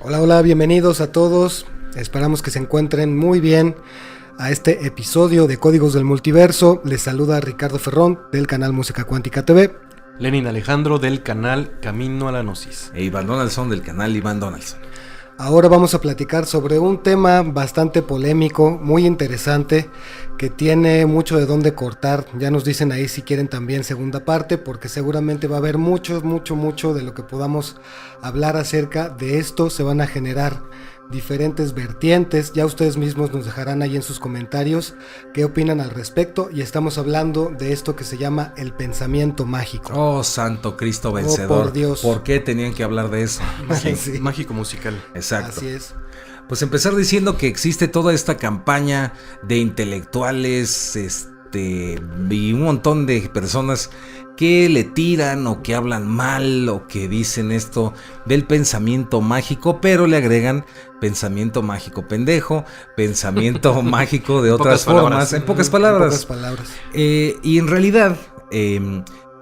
Hola, hola, bienvenidos a todos. Esperamos que se encuentren muy bien a este episodio de Códigos del Multiverso. Les saluda Ricardo Ferrón del canal Música Cuántica TV. Lenin Alejandro del canal Camino a la Gnosis. E Iván Donaldson del canal Iván Donaldson. Ahora vamos a platicar sobre un tema bastante polémico, muy interesante, que tiene mucho de dónde cortar. Ya nos dicen ahí si quieren también segunda parte, porque seguramente va a haber mucho de lo que podamos hablar acerca de esto. Se van a generar diferentes vertientes. Ya ustedes mismos nos dejarán ahí en sus comentarios qué opinan al respecto. Y estamos hablando de esto que se llama el pensamiento mágico. Oh, santo Cristo vencedor. Oh, por Dios. ¿Por qué tenían que hablar de eso? Sí. Mágico musical. Exacto. Así es. Pues empezar diciendo que existe toda esta campaña de intelectuales, y un montón de personas que le tiran o que hablan mal o que dicen esto del pensamiento mágico, pero le agregan pensamiento mágico pendejo, pensamiento mágico de otras formas, en pocas palabras. Y en realidad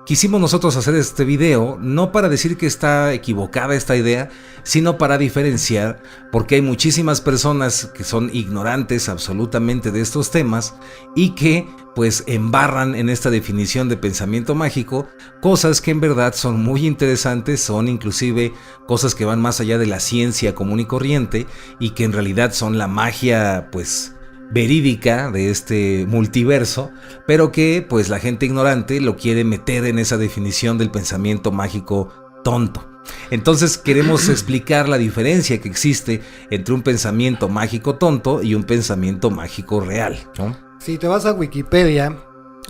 quisimos nosotros hacer este video no para decir que está equivocada esta idea, sino para diferenciar, porque hay muchísimas personas que son ignorantes absolutamente de estos temas y que pues embarran en esta definición de pensamiento mágico cosas que en verdad son muy interesantes, son inclusive cosas que van más allá de la ciencia común y corriente y que en realidad son la magia pues verídica de este multiverso, pero que pues la gente ignorante lo quiere meter en esa definición del pensamiento mágico tonto. Entonces queremos explicar la diferencia que existe entre un pensamiento mágico tonto y un pensamiento mágico real, ¿no? Si te vas a Wikipedia,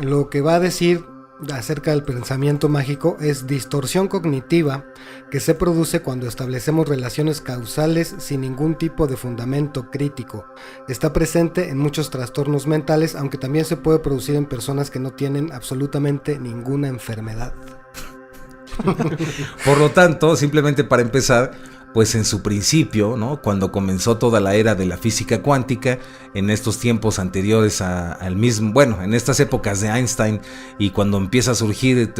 lo que va a decir acerca del pensamiento mágico es distorsión cognitiva que se produce cuando establecemos relaciones causales sin ningún tipo de fundamento crítico. Está presente en muchos trastornos mentales, aunque también se puede producir en personas que no tienen absolutamente ninguna enfermedad. Por lo tanto, simplemente para empezar, pues en su principio, ¿no? Cuando comenzó toda la era de la física cuántica, en estos tiempos anteriores al mismo, bueno, en estas épocas de Einstein y cuando empieza a surgir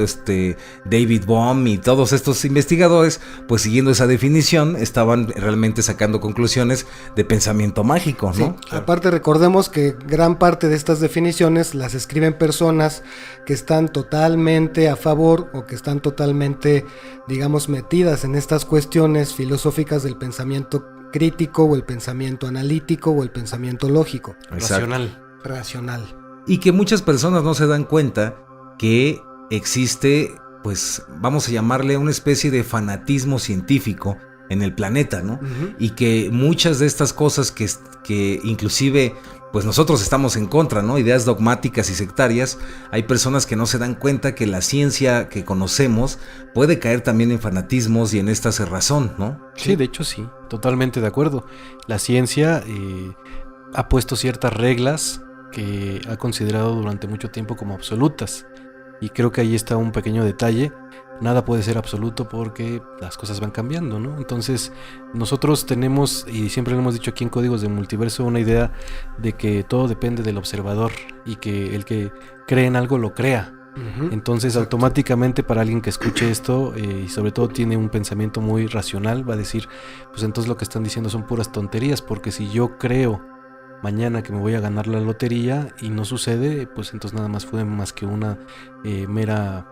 David Bohm y todos estos investigadores, pues siguiendo esa definición, estaban realmente sacando conclusiones de pensamiento mágico, ¿no? Sí, claro. Aparte recordemos que gran parte de estas definiciones las escriben personas que están totalmente a favor o que están totalmente, digamos, metidas en estas cuestiones filosóficas del pensamiento crítico o el pensamiento analítico o el pensamiento lógico. Racional. Y que muchas personas no se dan cuenta que existe, pues vamos a llamarle una especie de fanatismo científico en el planeta, ¿no? Uh-huh. Y que muchas de estas cosas que inclusive pues nosotros estamos en contra, ¿no? Ideas dogmáticas y sectarias. Hay personas que no se dan cuenta que la ciencia que conocemos puede caer también en fanatismos y en esta cerrazón, ¿no? Sí, de hecho sí, totalmente de acuerdo. La ciencia ha puesto ciertas reglas que ha considerado durante mucho tiempo como absolutas. Y creo que ahí está un pequeño detalle. Nada puede ser absoluto porque las cosas van cambiando, ¿no? Entonces nosotros tenemos, y siempre lo hemos dicho aquí en Códigos del Multiverso, una idea de que todo depende del observador y que el que cree en algo lo crea. Uh-huh. Entonces automáticamente para alguien que escuche esto y sobre todo tiene un pensamiento muy racional, va a decir, pues entonces lo que están diciendo son puras tonterías, porque si yo creo mañana que me voy a ganar la lotería y no sucede, pues entonces nada más fue más que una mera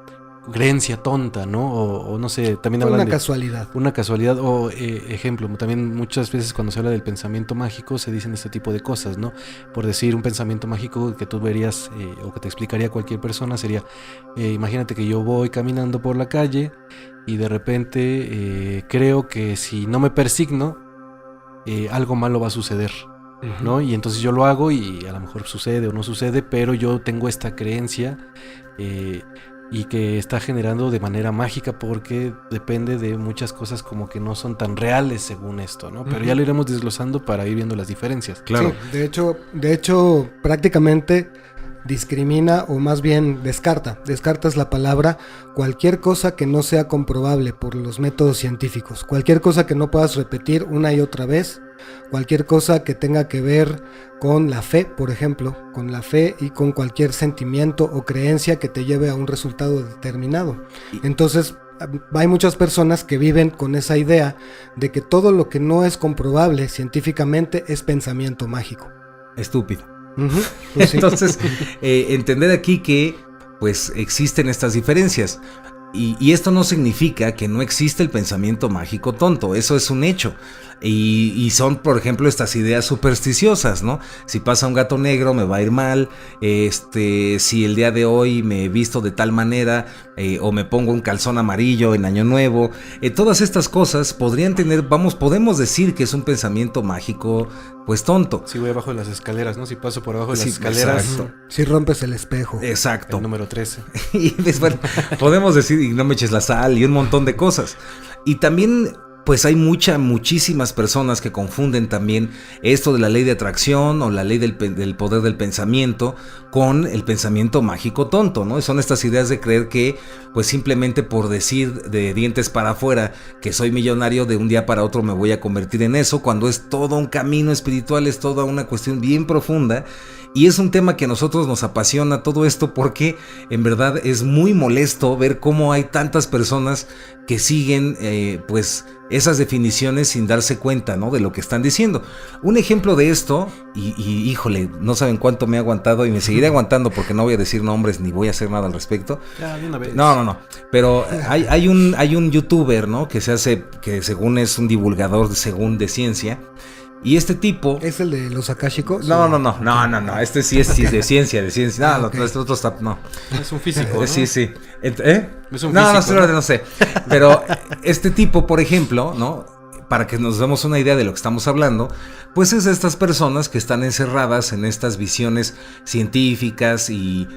creencia tonta, ¿no? O no sé, también hablan de casualidad. Una casualidad o ejemplo, también muchas veces cuando se habla del pensamiento mágico se dicen este tipo de cosas, ¿no? Por decir un pensamiento mágico que tú verías o que te explicaría cualquier persona sería, imagínate que yo voy caminando por la calle y de repente creo que si no me persigno algo malo va a suceder, ¿no? Y entonces yo lo hago y a lo mejor sucede o no sucede, pero yo tengo esta creencia y que está generando de manera mágica porque depende de muchas cosas como que no son tan reales según esto, ¿no? Pero ya lo iremos desglosando para ir viendo las diferencias. Claro. Sí, de hecho prácticamente discrimina o más bien descartas la palabra cualquier cosa que no sea comprobable por los métodos científicos, cualquier cosa que no puedas repetir una y otra vez, cualquier cosa que tenga que ver con la fe, por ejemplo, con la fe y con cualquier sentimiento o creencia que te lleve a un resultado determinado. Entonces, hay muchas personas que viven con esa idea de que todo lo que no es comprobable científicamente es pensamiento mágico. Estúpido. Ujú, pues sí. Entonces, entender aquí que pues existen estas diferencias. Y esto no significa que no existe el pensamiento mágico tonto, eso es un hecho. Y son, por ejemplo, estas ideas supersticiosas, ¿no? Si pasa un gato negro me va a ir mal, si el día de hoy me he visto de tal manera, o me pongo un calzón amarillo en Año Nuevo, todas estas cosas podrían tener, podemos decir que es un pensamiento mágico, pues tonto. Si voy abajo de las escaleras, ¿no? Si paso por abajo de las Sí, escaleras. exacto. Si rompes el espejo. Exacto. El número 13. Y pues, bueno, podemos decir, y no me eches la sal, y un montón de cosas. Y también, pues hay muchísimas personas que confunden también esto de la ley de atracción o la ley del poder del pensamiento con el pensamiento mágico tonto, ¿no? Son estas ideas de creer que, pues simplemente por decir de dientes para afuera que soy millonario, de un día para otro me voy a convertir en eso, cuando es todo un camino espiritual, es toda una cuestión bien profunda. Y es un tema que a nosotros nos apasiona todo esto porque en verdad es muy molesto ver cómo hay tantas personas que siguen pues esas definiciones sin darse cuenta, ¿no? De lo que están diciendo. Un ejemplo de esto, y híjole, no saben cuánto me he aguantado y me seguiré aguantando porque no voy a decir nombres ni voy a hacer nada al respecto. Ya, de una vez. No. Pero hay un youtuber, ¿no? Que según es un divulgador de ciencia. Y este tipo... ¿Es el de los akáshicos? No. Este sí es de ciencia. No, ok. este otro está... No. Es un físico, ¿no? Sí. Es un No, físico, no sé. Pero este tipo, por ejemplo, ¿no? Para que nos demos una idea de lo que estamos hablando, pues es de estas personas que están encerradas en estas visiones científicas y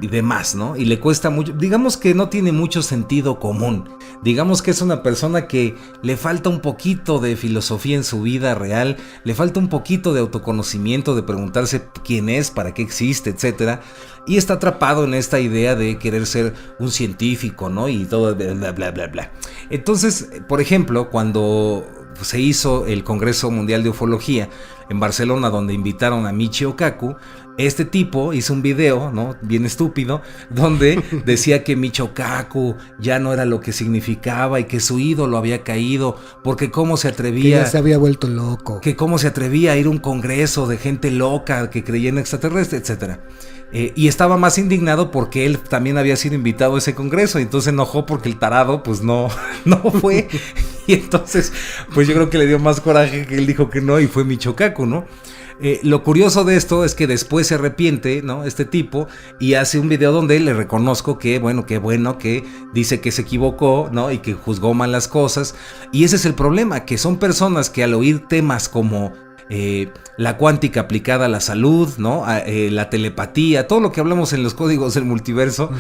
demás, ¿no? Y le cuesta mucho, digamos que no tiene mucho sentido común, digamos que es una persona que le falta un poquito de filosofía en su vida real, le falta un poquito de autoconocimiento, de preguntarse quién es, para qué existe, etcétera, y está atrapado en esta idea de querer ser un científico, ¿no? Y todo bla. Entonces, por ejemplo, cuando se hizo el Congreso Mundial de Ufología en Barcelona, donde invitaron a Michio Kaku, este tipo hizo un video, ¿no? Bien estúpido, donde decía que Michio Kaku ya no era lo que significaba y que su ídolo había caído, porque cómo se atrevía... Que ya se había vuelto loco. Que cómo se atrevía a ir a un congreso de gente loca que creía en extraterrestres, etcétera. Y estaba más indignado porque él también había sido invitado a ese congreso, y entonces se enojó porque el tarado pues no fue. Y entonces pues yo creo que le dio más coraje que él dijo que no, y fue Michio Kaku, ¿no? Lo curioso de esto es que después se arrepiente, ¿no? Este tipo, y hace un video donde le reconozco que bueno, que dice que se equivocó, ¿no? Y que juzgó mal las cosas. Y ese es el problema, que son personas que al oír temas como la cuántica aplicada a la salud, ¿no? La telepatía, todo lo que hablamos en los códigos del multiverso,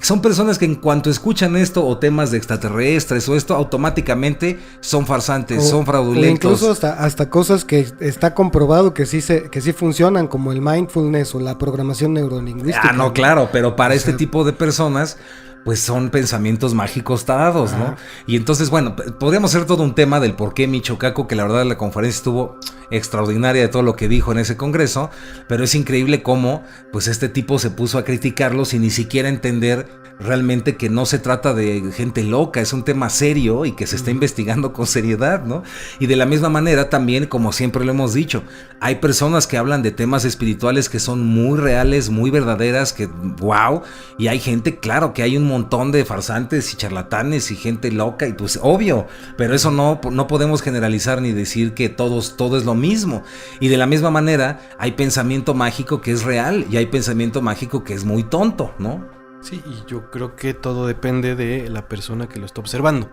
son personas que en cuanto escuchan esto o temas de extraterrestres o esto, automáticamente son farsantes, son fraudulentos. O incluso hasta cosas que está comprobado que sí funcionan, como el mindfulness o la programación neurolingüística. No, claro, pero para este tipo de personas pues son pensamientos mágicos dados, ¿no? Ajá. Y entonces, bueno, podríamos hacer todo un tema del por qué Michio Kaku, que la verdad la conferencia estuvo extraordinaria de todo lo que dijo en ese congreso, pero es increíble cómo pues este tipo se puso a criticarlo sin ni siquiera entender realmente que no se trata de gente loca, es un tema serio y que se está investigando con seriedad, ¿no? Y de la misma manera también, como siempre lo hemos dicho, hay personas que hablan de temas espirituales que son muy reales, muy verdaderas, que wow, y hay gente, claro, que hay un montón de farsantes y charlatanes y gente loca, y pues obvio, pero eso no podemos generalizar ni decir que todo es lo mismo. Y de la misma manera hay pensamiento mágico que es real y hay pensamiento mágico que es muy tonto, ¿no? Sí, y yo creo que todo depende de la persona que lo está observando.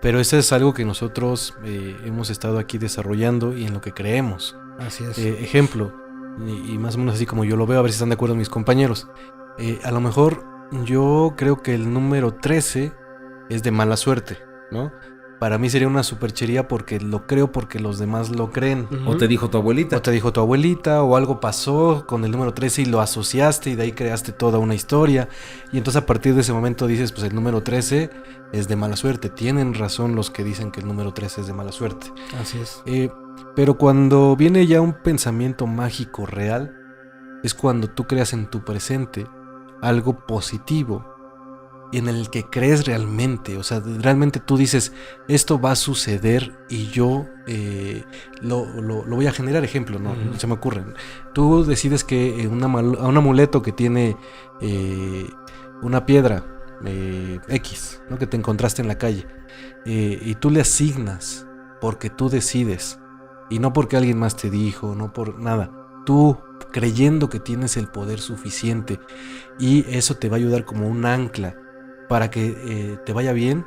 Pero eso es algo que nosotros hemos estado aquí desarrollando y en lo que creemos. Así es. Ejemplo, y más o menos así como yo lo veo, a ver si están de acuerdo mis compañeros. A lo mejor yo creo que el número 13 es de mala suerte, ¿no? Para mí sería una superchería porque lo creo porque los demás lo creen. O te dijo tu abuelita. O te dijo tu abuelita, o algo pasó con el número 13 y lo asociaste y de ahí creaste toda una historia. Y entonces a partir de ese momento dices, pues el número 13 es de mala suerte. Tienen razón los que dicen que el número 13 es de mala suerte. Así es. Pero cuando viene ya un pensamiento mágico real, es cuando tú creas en tu presente algo positivo en el que crees realmente. O sea, realmente tú dices, esto va a suceder y yo lo voy a generar. Ejemplo, no se me ocurren. Tú decides que a un amuleto que tiene una piedra X, ¿no? Que te encontraste en la calle, y tú le asignas porque tú decides y no porque alguien más te dijo, no por nada, tú creyendo que tienes el poder suficiente, y eso te va a ayudar como un ancla para que te vaya bien.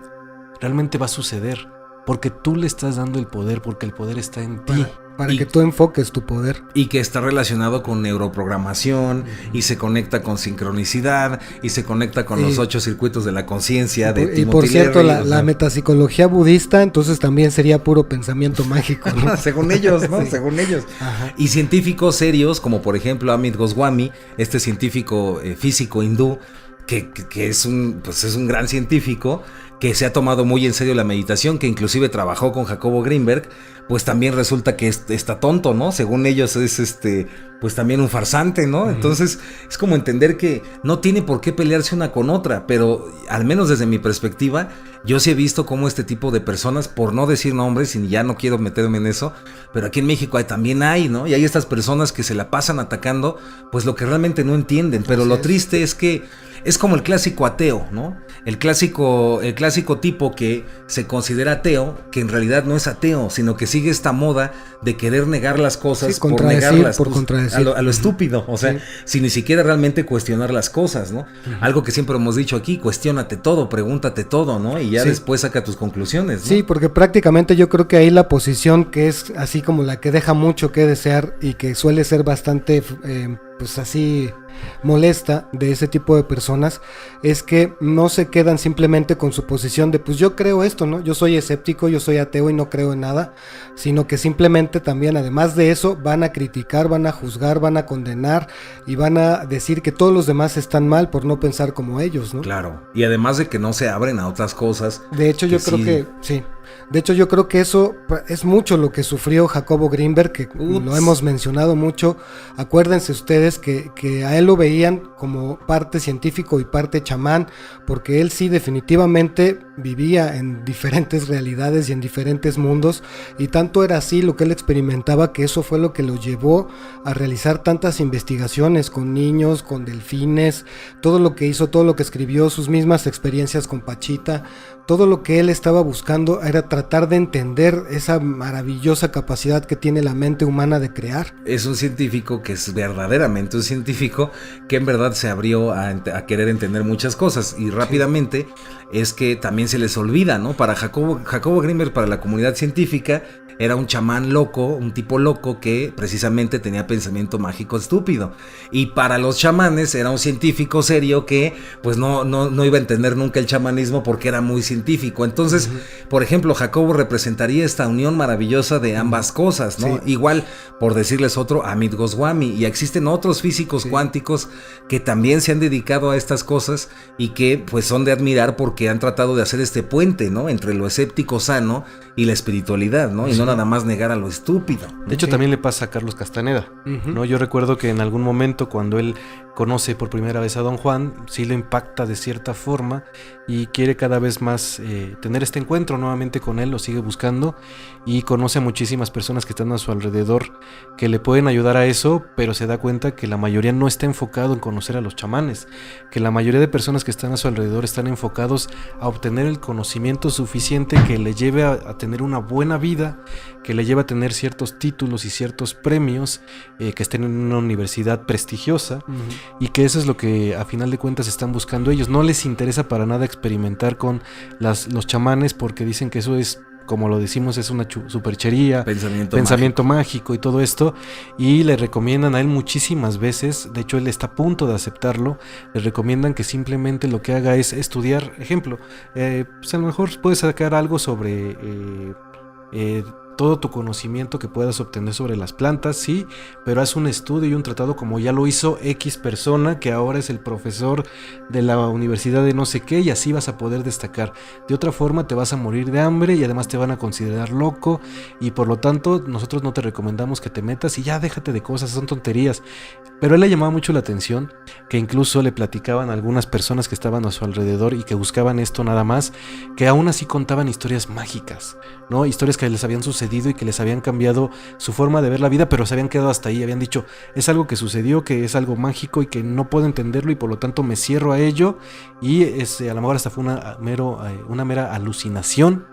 Realmente va a suceder porque tú le estás dando el poder, porque el poder está en ti. Para que tú enfoques tu poder. Y que está relacionado con neuroprogramación, y se conecta con sincronicidad, y se conecta con los 8 circuitos de la conciencia de Timothy Y por cierto, Leary, la metapsicología budista, entonces también sería puro pensamiento mágico, ¿no? Según ellos, ¿no? Sí. Según ellos. Ajá. Y científicos serios, como por ejemplo Amit Goswami, este científico físico hindú, que es un gran científico, que se ha tomado muy en serio la meditación, que inclusive trabajó con Jacobo Greenberg, pues también resulta que está tonto, ¿no? Según ellos es pues también un farsante, ¿no? Entonces es como entender que no tiene por qué pelearse una con otra, pero al menos desde mi perspectiva, yo sí he visto cómo este tipo de personas, por no decir nombres, y ya no quiero meterme en eso, pero aquí en México también hay, ¿no? Y hay estas personas que se la pasan atacando, pues lo que realmente no entienden, pero lo triste es que es como el clásico ateo, ¿no? El clásico tipo que se considera ateo, que en realidad no es ateo, sino que sigue esta moda de querer negar las cosas, Sí, por negarlas, por contradecir. a lo estúpido, o sea, sin ni siquiera realmente cuestionar las cosas, ¿no? Algo que siempre hemos dicho aquí, cuestiónate todo, pregúntate todo, ¿no? Y ya después saca tus conclusiones, ¿no? Sí, porque prácticamente yo creo que ahí la posición que es así como la que deja mucho que desear y que suele ser bastante, pues así molesta de ese tipo de personas, es que no se quedan simplemente con su posición de pues yo creo esto, ¿no? Yo soy escéptico, yo soy ateo y no creo en nada, sino que simplemente también, además de eso, van a criticar, van a juzgar, van a condenar y van a decir que todos los demás están mal por no pensar como ellos, ¿no? Claro, y además de que no se abren a otras cosas. De hecho, yo creo que sí. De hecho, yo creo que eso es mucho lo que sufrió Jacobo Greenberg, que lo hemos mencionado mucho. Acuérdense ustedes que a él lo veían como parte científico y parte chamán, porque él sí definitivamente vivía en diferentes realidades y en diferentes mundos, y tanto era así lo que él experimentaba, que eso fue lo que lo llevó a realizar tantas investigaciones con niños, con delfines, todo lo que hizo, todo lo que escribió, sus mismas experiencias con Pachita. Todo lo que él estaba buscando era tratar de entender esa maravillosa capacidad que tiene la mente humana de crear. Es un científico que es verdaderamente un científico que en verdad se abrió a querer entender muchas cosas, y rápidamente es que también se les olvida, ¿no? Para Jacobo Greenberg, para la comunidad científica, era un chamán loco, un tipo loco que precisamente tenía pensamiento mágico estúpido. Y para los chamanes era un científico serio que pues no iba a entender nunca el chamanismo porque era muy científico. Entonces, por ejemplo, Jacobo representaría esta unión maravillosa de ambas cosas, ¿no? Sí. Igual, por decirles otro, Amit Goswami. Y existen otros físicos cuánticos que también se han dedicado a estas cosas y que pues son de admirar porque han tratado de hacer este puente, ¿no? Entre lo escéptico sano y la espiritualidad, ¿no? Y no nada más negar a lo estúpido. De hecho, también le pasa a Carlos Castaneda, ¿no? Yo recuerdo que en algún momento, cuando él conoce por primera vez a Don Juan, sí lo impacta de cierta forma y quiere cada vez más tener este encuentro nuevamente con él, lo sigue buscando y conoce a muchísimas personas que están a su alrededor que le pueden ayudar a eso, pero se da cuenta que la mayoría no está enfocado en conocer a los chamanes, que la mayoría de personas que están a su alrededor están enfocados a obtener el conocimiento suficiente que le lleve a tener una buena vida, que le lleve a tener ciertos títulos y ciertos premios, que estén en una universidad prestigiosa, y que eso es lo que a final de cuentas están buscando ellos. No les interesa para nada experimentar con los chamanes porque dicen que eso es, como lo decimos, es una superchería, pensamiento mágico y todo esto, y le recomiendan a él muchísimas veces, de hecho él está a punto de aceptarlo, le recomiendan que simplemente lo que haga es estudiar, ejemplo, pues a lo mejor puede sacar algo sobre todo tu conocimiento que puedas obtener sobre las plantas, sí, pero haz un estudio y un tratado como ya lo hizo X persona que ahora es el profesor de la universidad de no sé qué, y así vas a poder destacar. De otra forma te vas a morir de hambre y además te van a considerar loco, y por lo tanto nosotros no te recomendamos que te metas y ya déjate de cosas, son tonterías. Pero a él le llamaba mucho la atención que incluso le platicaban a algunas personas que estaban a su alrededor y que buscaban esto nada más, que aún así contaban historias mágicas, ¿no? Historias que les habían sucedido y que les habían cambiado su forma de ver la vida, pero se habían quedado hasta ahí, habían dicho, es algo que sucedió, que es algo mágico y que no puedo entenderlo y por lo tanto me cierro a ello, y a lo mejor hasta fue una mera alucinación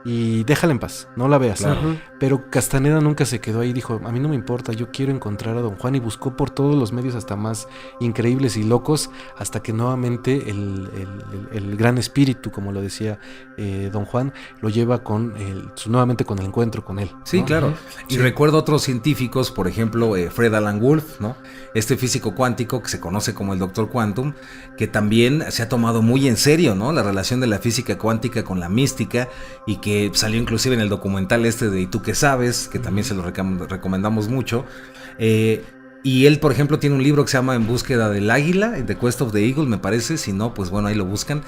y déjala en paz, no la veas. Claro. Pero Castaneda nunca se quedó ahí, dijo, a mí no me importa, yo quiero encontrar a Don Juan, y buscó por todos los medios hasta más increíbles y locos, hasta que nuevamente el gran espíritu, como lo decía Don Juan, lo lleva nuevamente con el encuentro con él, ¿no? Sí, claro. Y Sí. recuerdo otros científicos, por ejemplo, Fred Alan Wolf, ¿no? Este físico cuántico que se conoce como el Doctor Quantum, que también se ha tomado muy en serio, ¿no? La relación de la física cuántica con la mística, y que salió inclusive en el documental de ¿Y tú qué sabes?, que también se lo recomendamos mucho. Y él, por ejemplo, tiene un libro que se llama En búsqueda del águila, The Quest of the Eagle, me parece. Si no, pues bueno, ahí lo buscan.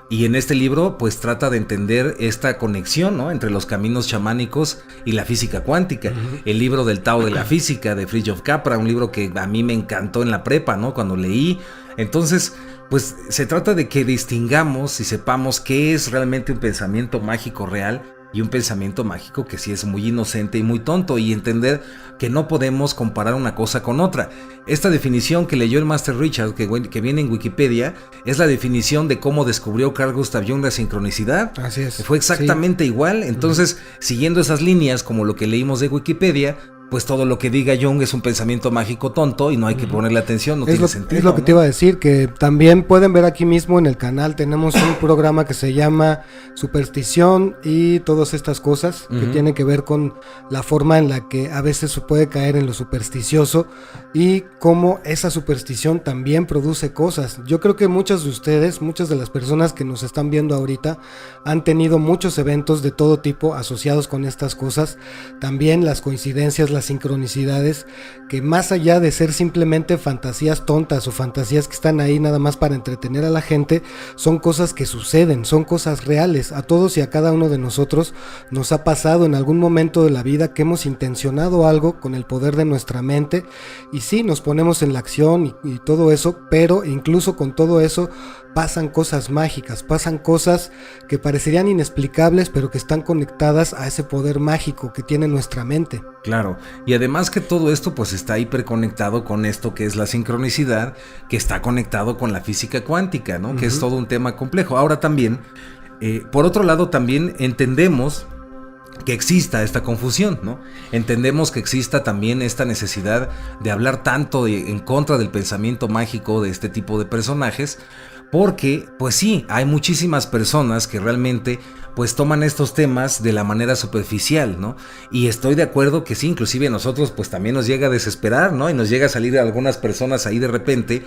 Y en este libro, pues trata de entender esta conexión, ¿no?, entre los caminos chamánicos y la física cuántica. El libro del Tao de la física, de Fritjof Capra, un libro que a mí me encantó en la prepa, ¿no?, cuando leí. Entonces, pues se trata de que distingamos y sepamos qué es realmente un pensamiento mágico real y un pensamiento mágico que sí es muy inocente y muy tonto, y entender que no podemos comparar una cosa con otra. Esta definición que leyó el Master Richard, que viene en Wikipedia, es la definición de cómo descubrió Carl Gustav Jung la sincronicidad. Así es. Fue exactamente igual. Entonces, siguiendo esas líneas, como lo que leímos de Wikipedia, pues todo lo que diga Jung es un pensamiento mágico tonto y no hay que ponerle atención, no tiene sentido. Es lo que te iba a decir, que también pueden ver aquí mismo en el canal, tenemos un programa que se llama Superstición y todas estas cosas, que tienen que ver con la forma en la que a veces se puede caer en lo supersticioso y cómo esa superstición también produce cosas. Yo creo que muchas de ustedes, muchas de las personas que nos están viendo ahorita, han tenido muchos eventos de todo tipo asociados con estas cosas. También las coincidencias, las sincronicidades, que más allá de ser simplemente fantasías tontas o fantasías que están ahí nada más para entretener a la gente, son cosas que suceden, son cosas reales. A todos y a cada uno de nosotros nos ha pasado en algún momento de la vida que hemos intencionado algo con el poder de nuestra mente, y sí, nos ponemos en la acción y todo eso, pero incluso con todo eso pasan cosas mágicas, pasan cosas que parecerían inexplicables, pero que están conectadas a ese poder mágico que tiene nuestra mente. Claro, y además que todo esto pues está hiperconectado con esto que es la sincronicidad, que está conectado con la física cuántica, ¿no? Que es todo un tema complejo. Ahora también, por otro lado, también entendemos que exista esta confusión, ¿no? Entendemos que exista también esta necesidad de hablar tanto en contra del pensamiento mágico de este tipo de personajes, porque, pues sí, hay muchísimas personas que realmente pues toman estos temas de la manera superficial, ¿no? Y estoy de acuerdo que sí, inclusive a nosotros pues también nos llega a desesperar, ¿no? Y nos llega a salir algunas personas ahí de repente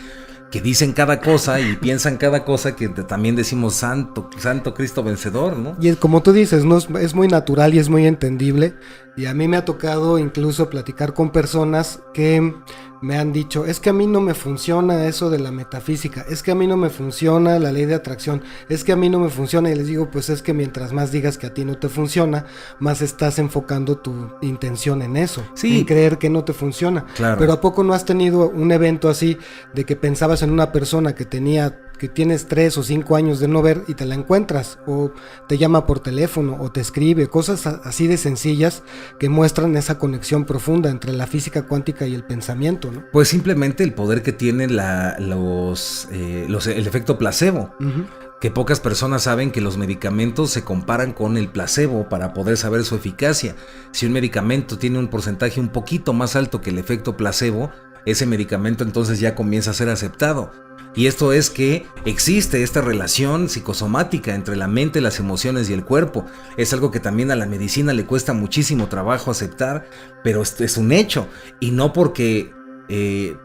que dicen cada cosa y piensan cada cosa, que también decimos santo Cristo vencedor, ¿no? Y como tú dices, ¿no? Es muy natural y es muy entendible. Y a mí me ha tocado incluso platicar con personas que me han dicho, es que a mí no me funciona eso de la metafísica, es que a mí no me funciona la ley de atracción, es que a mí no me funciona. Y les digo, pues es que mientras más digas que a ti no te funciona, más estás enfocando tu intención en eso, Sí. en creer que no te funciona. Claro. Pero ¿a poco no has tenido un evento así de que pensabas en una persona que tienes 3 o 5 años de no ver y te la encuentras, o te llama por teléfono, o te escribe, cosas así de sencillas que muestran esa conexión profunda entre la física cuántica y el pensamiento, ¿no? Pues simplemente el poder que tiene el efecto placebo. Que pocas personas saben que los medicamentos se comparan con el placebo para poder saber su eficacia. Si un medicamento tiene un porcentaje un poquito más alto que el efecto placebo, ese medicamento entonces ya comienza a ser aceptado. Y esto es que existe esta relación psicosomática entre la mente, las emociones y el cuerpo. Es algo que también a la medicina le cuesta muchísimo trabajo aceptar, pero es un hecho. Y no porque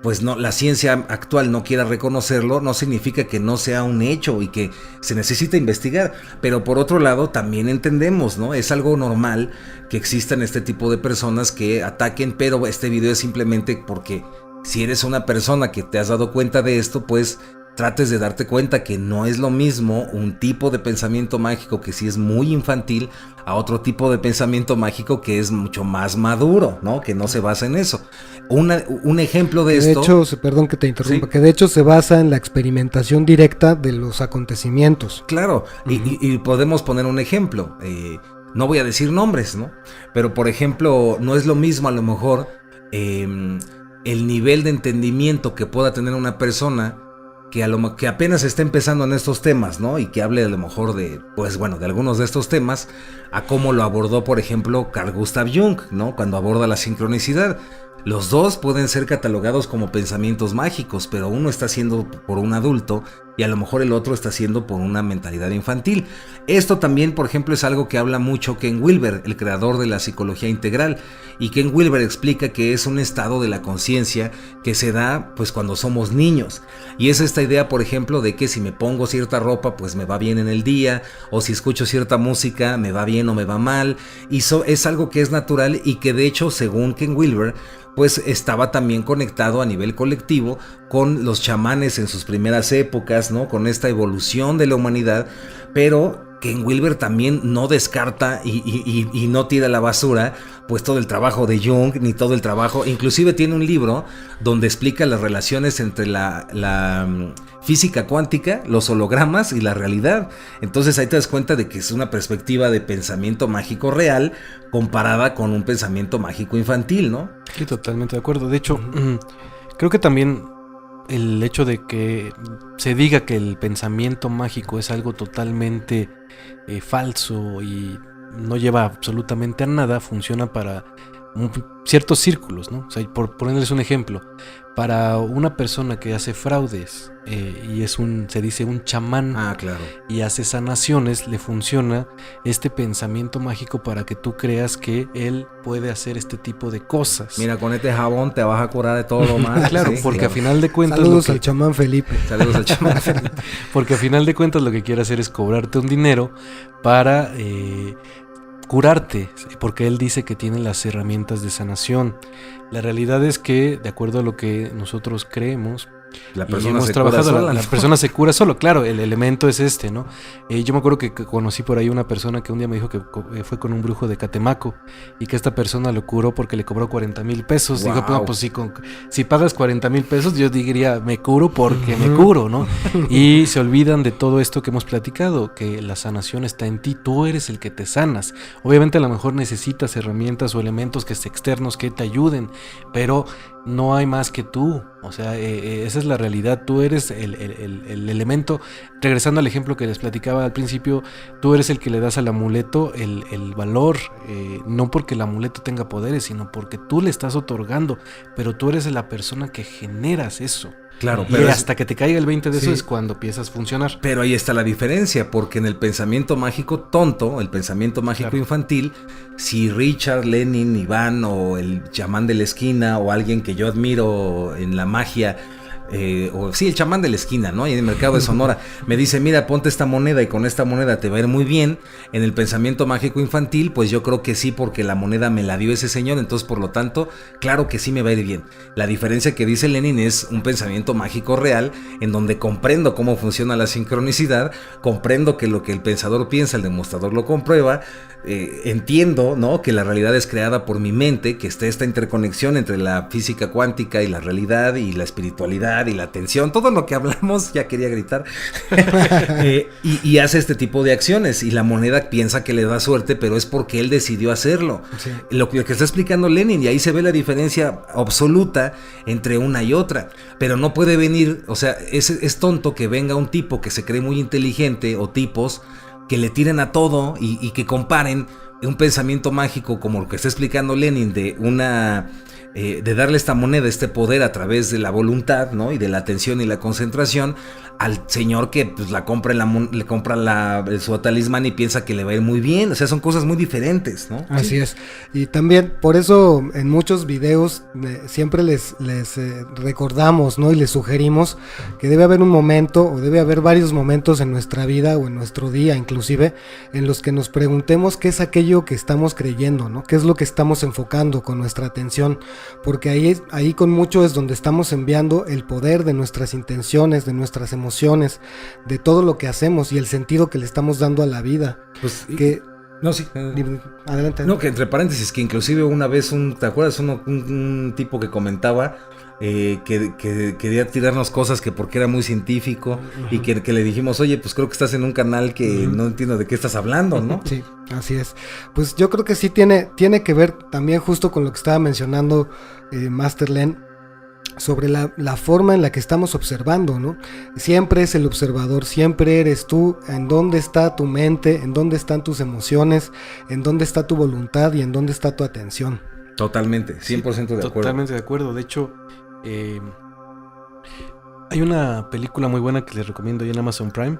pues no, la ciencia actual no quiera reconocerlo, no significa que no sea un hecho y que se necesita investigar. Pero por otro lado, también entendemos, ¿no? Es algo normal que existan este tipo de personas que ataquen, pero este video es simplemente porque si eres una persona que te has dado cuenta de esto, pues trates de darte cuenta que no es lo mismo un tipo de pensamiento mágico que sí es muy infantil a otro tipo de pensamiento mágico que es mucho más maduro, ¿no? Que no se basa en eso. Un ejemplo de esto... De hecho, perdón que te interrumpa, ¿sí? que de hecho se basa en la experimentación directa de los acontecimios. Claro, y podemos poner un ejemplo. No voy a decir nombres, ¿no? Pero por ejemplo, no es lo mismo a lo mejor el nivel de entendimiento que pueda tener una persona que apenas está empezando en estos temas, ¿no? Y que hable a lo mejor de, pues bueno, de algunos de estos temas, a cómo lo abordó, por ejemplo, Carl Gustav Jung, ¿no? Cuando aborda la sincronicidad. Los dos pueden ser catalogados como pensamientos mágicos, pero uno está haciendo por un adulto y a lo mejor el otro está haciendo por una mentalidad infantil. Esto también, por ejemplo, es algo que habla mucho Ken Wilber, el creador de la psicología integral. Y Ken Wilber explica que es un estado de la conciencia que se da pues cuando somos niños. Y es esta idea, por ejemplo, de que si me pongo cierta ropa pues me va bien en el día, o si escucho cierta música me va bien o me va mal. Y es algo que es natural y que de hecho, según Ken Wilber, pues estaba también conectado a nivel colectivo con los chamanes en sus primeras épocas, ¿no? Con esta evolución de la humanidad, pero Ken Wilber también no descarta y no tira a la basura pues todo el trabajo de Jung, ni todo el trabajo, inclusive tiene un libro donde explica las relaciones entre la física cuántica, los hologramas y la realidad. Entonces ahí te das cuenta de que es una perspectiva de pensamiento mágico real comparada con un pensamiento mágico infantil, ¿no? Sí, totalmente de acuerdo. De hecho, creo que también el hecho de que se diga que el pensamiento mágico es algo totalmente falso y no lleva absolutamente a nada, funciona para ciertos círculos, ¿no? O sea, por ponerles un ejemplo, para una persona que hace fraudes y se dice un chamán, claro, y hace sanaciones, le funciona este pensamiento mágico para que tú creas que él puede hacer este tipo de cosas. Mira, con este jabón te vas a curar de todo lo más. Claro, sí, porque claro. a final de cuentas Saludos al chamán Felipe. Saludos al chamán Felipe. Porque a final de cuentas lo que quiere hacer es cobrarte un dinero para curarte, porque él dice que tiene las herramientas de sanación. La realidad es que, de acuerdo a lo que nosotros creemos, La y persona hemos se trabajado, cura sola, la ¿no? persona se cura solo, claro, el elemento es este, ¿no? Yo me acuerdo que conocí por ahí una persona que un día me dijo que fue con un brujo de Catemaco y que esta persona lo curó porque le cobró 40,000 pesos. Wow. Digo, no, pues si pagas 40,000 pesos, yo diría, me curo porque me curo, ¿no? Y se olvidan de todo esto que hemos platicado, que la sanación está en ti, tú eres el que te sanas. Obviamente a lo mejor necesitas herramientas o elementos externos que te ayuden, pero no hay más que tú. O sea, esa es la realidad. Tú eres el elemento. Regresando al ejemplo que les platicaba al principio, tú eres el que le das al amuleto el valor, no porque el amuleto tenga poderes, sino porque tú le estás otorgando, pero tú eres la persona que generas eso. Claro, Y pero hasta que te caiga el 20 de eso sí. es cuando empiezas a funcionar. Pero ahí está la diferencia, porque en el pensamiento mágico tonto, el pensamiento mágico Claro. infantil, si Richard, Lenin, Iván o el chamán de la esquina o alguien que yo admiro en la magia, el chamán de la esquina, ¿no? Y en el mercado de Sonora, me dice, mira, ponte esta moneda y con esta moneda te va a ir muy bien. En el pensamiento mágico infantil, pues yo creo que sí, porque la moneda me la dio ese señor, entonces por lo tanto, claro que sí me va a ir bien. La diferencia que dice Lenin es un pensamiento mágico real, en donde comprendo cómo funciona la sincronicidad, comprendo que lo que el pensador piensa, el demostrador lo comprueba, entiendo, ¿no?, que la realidad es creada por mi mente, que está esta interconexión entre la física cuántica y la realidad y la espiritualidad y la atención, todo lo que hablamos, ya quería gritar, y hace este tipo de acciones, y la moneda piensa que le da suerte, pero es porque él decidió hacerlo. Sí. Lo que está explicando Lenin, y ahí se ve la diferencia absoluta entre una y otra, pero no puede venir, o sea, es tonto que venga un tipo que se cree muy inteligente, o tipos que le tiren a todo y que comparen un pensamiento mágico como lo que está explicando Lenin de una de darle esta moneda, este poder a través de la voluntad, ¿no? Y de la atención y la concentración al señor que pues le compra su talismán y piensa que le va a ir muy bien. O sea, son cosas muy diferentes, ¿no? Así es. Y también por eso en muchos videos siempre les recordamos, ¿no? Y les sugerimos que debe haber un momento o debe haber varios momentos en nuestra vida o en nuestro día inclusive en los que nos preguntemos qué es aquello que estamos creyendo, ¿no? ¿Qué es lo que estamos enfocando con nuestra atención? Porque ahí con mucho es donde estamos enviando el poder de nuestras intenciones, de nuestras emociones, de todo lo que hacemos y el sentido que le estamos dando a la vida. Pues que no, sí. Adelante. No, que entre paréntesis, que inclusive una vez ¿te acuerdas? Un tipo que comentaba que quería tirarnos cosas que porque era muy científico y que le dijimos, oye, pues creo que estás en un canal que no entiendo de qué estás hablando, ¿no? Sí, así es. Pues yo creo que sí tiene que ver también justo con lo que estaba mencionando Master Len, sobre la forma en la que estamos observando, ¿no? Siempre es el observador, siempre eres tú, en dónde está tu mente, en dónde están tus emociones, en dónde está tu voluntad y en dónde está tu atención. Totalmente, 100% de acuerdo. Totalmente de acuerdo. De hecho, hay una película muy buena que les recomiendo ahí en Amazon Prime,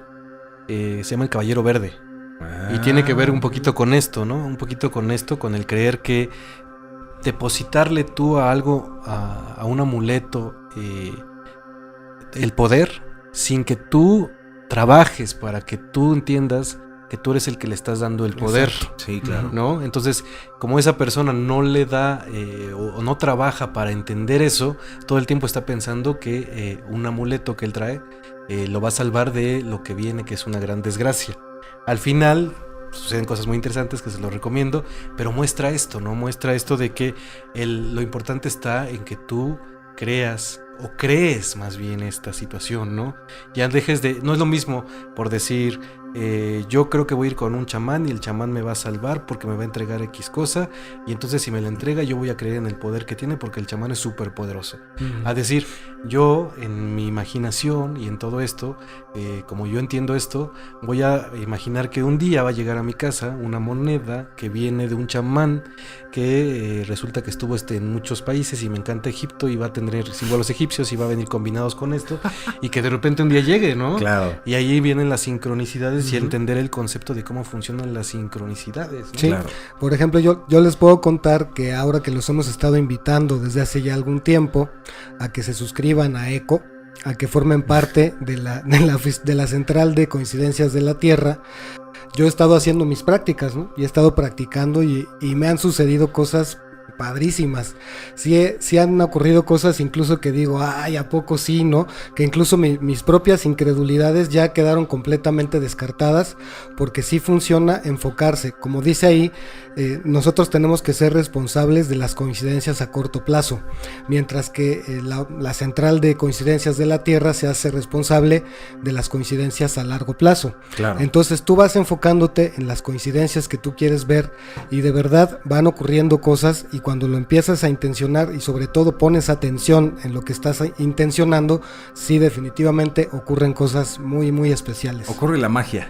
se llama El Caballero Verde. Y tiene que ver un poquito con esto, ¿no? Un poquito con esto, con el creer que depositarle tú a algo, a un amuleto, el poder, sin que tú trabajes para que tú entiendas que tú eres el que le estás dando el poder. Exacto. Sí, claro. ¿No? Entonces, como esa persona no le da o no trabaja para entender eso, todo el tiempo está pensando que un amuleto que él trae lo va a salvar de lo que viene, que es una gran desgracia. Al final suceden cosas muy interesantes que se los recomiendo, pero muestra esto, ¿no? Muestra esto de que lo importante está en que tú creas o crees más bien esta situación, ¿no? Ya dejes de... No es lo mismo por decir... yo creo que voy a ir con un chamán y el chamán me va a salvar porque me va a entregar X cosa, y entonces si me la entrega yo voy a creer en el poder que tiene porque el chamán es súper poderoso. A decir, yo en mi imaginación y en todo esto, como yo entiendo esto, voy a imaginar que un día va a llegar a mi casa una moneda que viene de un chamán que resulta que estuvo en muchos países y me encanta Egipto y va a tener símbolos egipcios y va a venir combinados con esto y que de repente un día llegue, ¿no? Claro. Y ahí vienen las sincronicidades y entender el concepto de cómo funcionan las sincronicidades, ¿no? Sí, claro. Por ejemplo, yo les puedo contar que ahora que los hemos estado invitando desde hace ya algún tiempo a que se suscriban a ECO, a que formen parte de la central de coincidencias de la Tierra, yo he estado haciendo mis prácticas, ¿no? Y he estado practicando y me han sucedido cosas padrísimas. Sí han ocurrido cosas incluso que digo, ay, ¿a poco sí, no? Que incluso mis propias incredulidades ya quedaron completamente descartadas, porque sí funciona enfocarse. Como dice ahí, nosotros tenemos que ser responsables de las coincidencias a corto plazo, mientras que la central de coincidencias de la Tierra se hace responsable de las coincidencias a largo plazo. Claro. Entonces tú vas enfocándote en las coincidencias que tú quieres ver y de verdad van ocurriendo cosas, y cuando lo empiezas a intencionar y sobre todo pones atención en lo que estás intencionando, sí, definitivamente ocurren cosas muy, muy especiales. Ocurre la magia.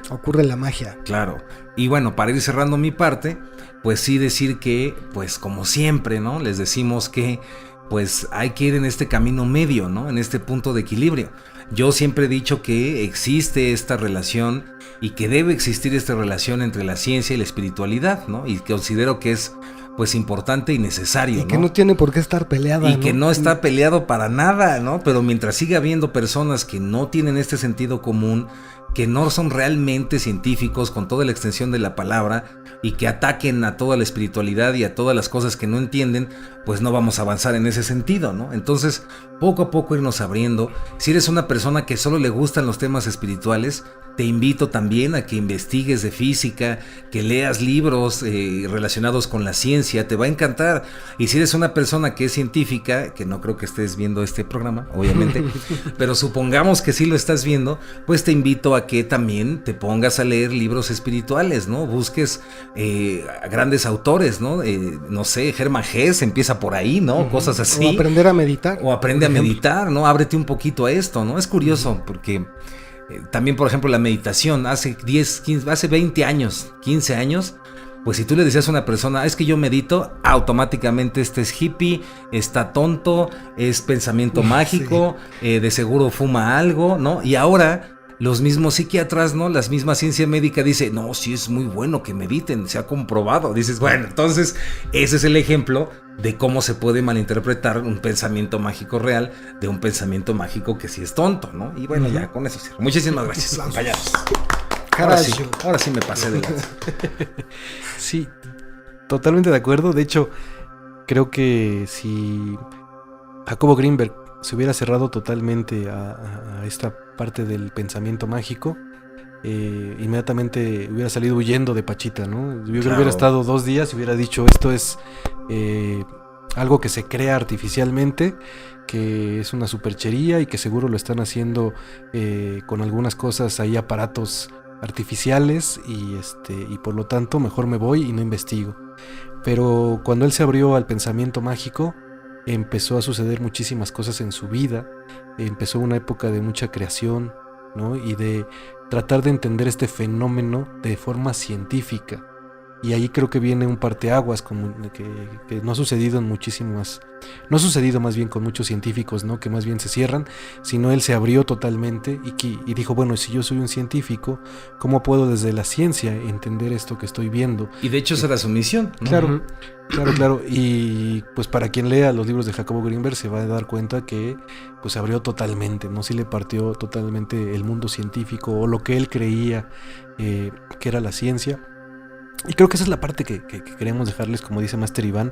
Claro. Y bueno, para ir cerrando mi parte, pues sí decir que, pues como siempre, ¿no? Les decimos que pues hay que ir en este camino medio, ¿no? En este punto de equilibrio. Yo siempre he dicho que existe esta relación y que debe existir esta relación entre la ciencia y la espiritualidad, ¿no? Y considero que es pues importante y necesario, y que no tiene por qué estar peleada, y que no está peleado para nada, ¿no? Pero mientras siga habiendo personas que no tienen este sentido común, que no son realmente científicos con toda la extensión de la palabra y que ataquen a toda la espiritualidad y a todas las cosas que no entienden, pues no vamos a avanzar en ese sentido, ¿no? Entonces, poco a poco irnos abriendo. Si eres una persona que solo le gustan los temas espirituales, te invito también a que investigues de física, que leas libros relacionados con la ciencia, te va a encantar. Y si eres una persona que es científica, que no creo que estés viendo este programa, obviamente, pero supongamos que sí lo estás viendo, pues te invito a que también te pongas a leer libros espirituales, ¿no? Busques a grandes autores, ¿no? No sé, Germán Hesse empieza por ahí, ¿no? Cosas así. O aprender a meditar. O aprende a meditar, ¿no? Ábrete un poquito a esto, ¿no? Es curioso porque... también, por ejemplo, la meditación, hace 20 años, 15 años, Pues si tú le decías a una persona, es que yo medito, automáticamente este es hippie, está tonto, es pensamiento mágico, de seguro fuma algo, ¿no? Y ahora los mismos psiquiatras, ¿no? La misma ciencia médica dice, no, sí es muy bueno que mediten, se ha comprobado. Dices, bueno, entonces ese es el ejemplo de cómo se puede malinterpretar un pensamiento mágico real de un pensamiento mágico que sí es tonto, ¿no? Y bueno, ya con eso cierro. Muchísimas gracias, compañeros. Ahora sí me pasé de lanza. Sí, totalmente de acuerdo. De hecho, creo que si Jacobo Greenberg se hubiera cerrado totalmente a esta parte del pensamiento mágico, inmediatamente hubiera salido huyendo de Pachita, ¿no? Yo creo que hubiera estado 2 días y hubiera dicho, esto es algo que se crea artificialmente, que es una superchería y que seguro lo están haciendo con algunas cosas, hay aparatos artificiales y por lo tanto mejor me voy y no investigo. Pero cuando él se abrió al pensamiento mágico, empezó a suceder muchísimas cosas en su vida, empezó una época de mucha creación, ¿no? Y de tratar de entender este fenómeno de forma científica. Y ahí creo que viene un parteaguas como que no ha sucedido en muchísimas, no ha sucedido más bien con muchos científicos, ¿no? Que más bien se cierran, sino él se abrió totalmente y dijo, bueno, si yo soy un científico, ¿cómo puedo desde la ciencia entender esto que estoy viendo? Y de hecho esa era su misión, ¿no? Claro, claro. Y pues para quien lea los libros de Jacobo Greenberg se va a dar cuenta que pues se abrió totalmente, ¿no? Sí le partió totalmente el mundo científico o lo que él creía que era la ciencia. Y creo que esa es la parte que queremos dejarles, como dice Master Iván,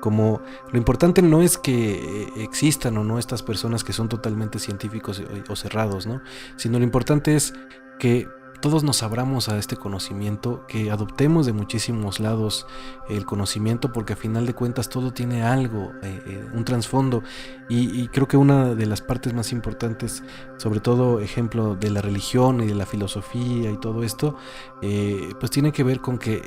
como lo importante no es que existan o no estas personas que son totalmente científicos o cerrados, ¿no? Sino lo importante es que todos nos abramos a este conocimiento, que adoptemos de muchísimos lados el conocimiento, porque a final de cuentas todo tiene algo, un trasfondo, y creo que una de las partes más importantes, sobre todo ejemplo de la religión y de la filosofía y todo esto, pues tiene que ver con que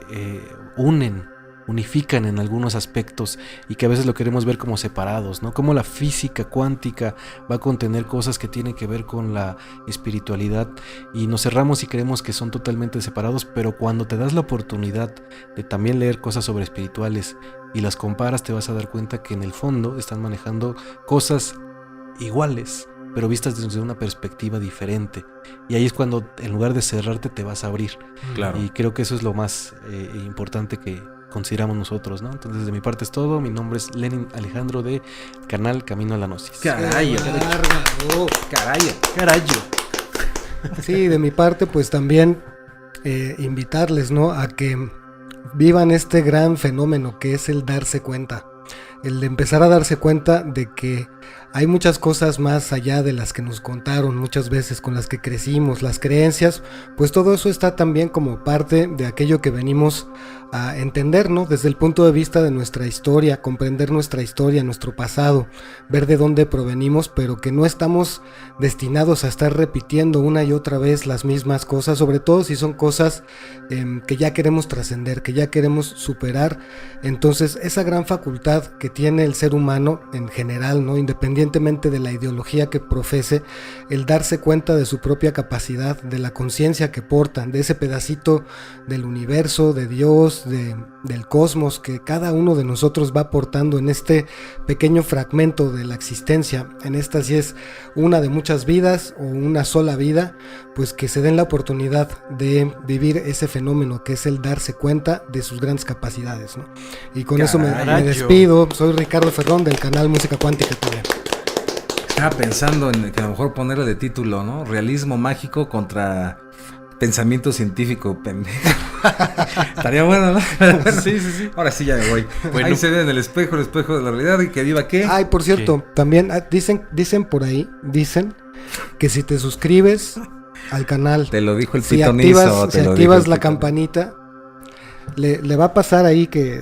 unifican en algunos aspectos y que a veces lo queremos ver como separados, ¿no? Como la física cuántica va a contener cosas que tienen que ver con la espiritualidad y nos cerramos y creemos que son totalmente separados, pero cuando te das la oportunidad de también leer cosas sobre espirituales y las comparas, te vas a dar cuenta que en el fondo están manejando cosas iguales, pero vistas desde una perspectiva diferente. Y ahí es cuando en lugar de cerrarte te vas a abrir. Claro. Y creo que eso es lo más importante que consideramos nosotros, ¿no? Entonces de mi parte es todo. Mi nombre es Lenin Alejandro de canal Camino a la Gnosis. Carayo. Sí, de mi parte pues también invitarles, ¿no? A que vivan este gran fenómeno que es el darse cuenta. El de empezar a darse cuenta de que hay muchas cosas más allá de las que nos contaron muchas veces, con las que crecimos, las creencias, pues todo eso está también como parte de aquello que venimos a entender, ¿no? Desde el punto de vista de nuestra historia, comprender nuestra historia, nuestro pasado, ver de dónde provenimos, pero que no estamos destinados a estar repitiendo una y otra vez las mismas cosas, sobre todo si son cosas que ya queremos trascender, que ya queremos superar. Entonces esa gran facultad que tiene el ser humano en general, ¿no? Independientemente de la ideología que profese, el darse cuenta de su propia capacidad, de la conciencia que portan, de ese pedacito del universo, de Dios, del cosmos que cada uno de nosotros va aportando en este pequeño fragmento de la existencia, en esta si es una de muchas vidas o una sola vida, pues que se den la oportunidad de vivir ese fenómeno que es el darse cuenta de sus grandes capacidades, ¿no? Y con eso me despido. Soy Ricardo Ferrón del canal Música Cuántica TV. Estaba pensando en que a lo mejor ponerle de título, ¿no? Realismo mágico contra pensamiento científico, pendejo. Estaría bueno, ¿no? Sí. Ahora sí ya me voy. Bueno. Ahí se ve en el espejo de la realidad y que viva qué. Ay, por cierto, también dicen por ahí, que si te suscribes al canal, te lo dijo el pitonizo, si activas la campanita, le va a pasar ahí que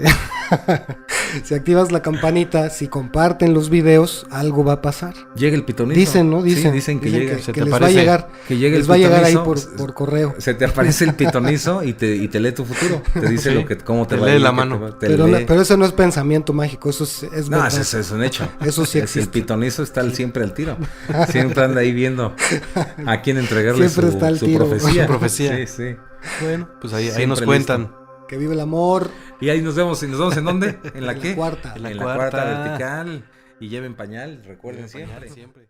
si activas la campanita, si comparten los videos, algo va a pasar. Llega el pitonizo. Dicen, ¿no? Dicen que llega. Que les va a llegar. Que llega les va a llegar ahí por correo. Se te aparece el pitonizo y te lee tu futuro. Te dice cómo te va a lee la mano. Pero eso no es pensamiento mágico, eso es no, verdad. Eso es un hecho. Eso sí existe. El pitonizo está siempre al tiro. Siempre anda ahí viendo a quién entregarle su profecía. Su profecía. Sí. Bueno, pues ahí nos cuentan. Que vive el amor. Y ahí nos vemos. ¿Y nos vemos en dónde? ¿En la En la qué? cuarta. En la cuarta vertical. Y lleven pañal, recuerden Siempre. siempre.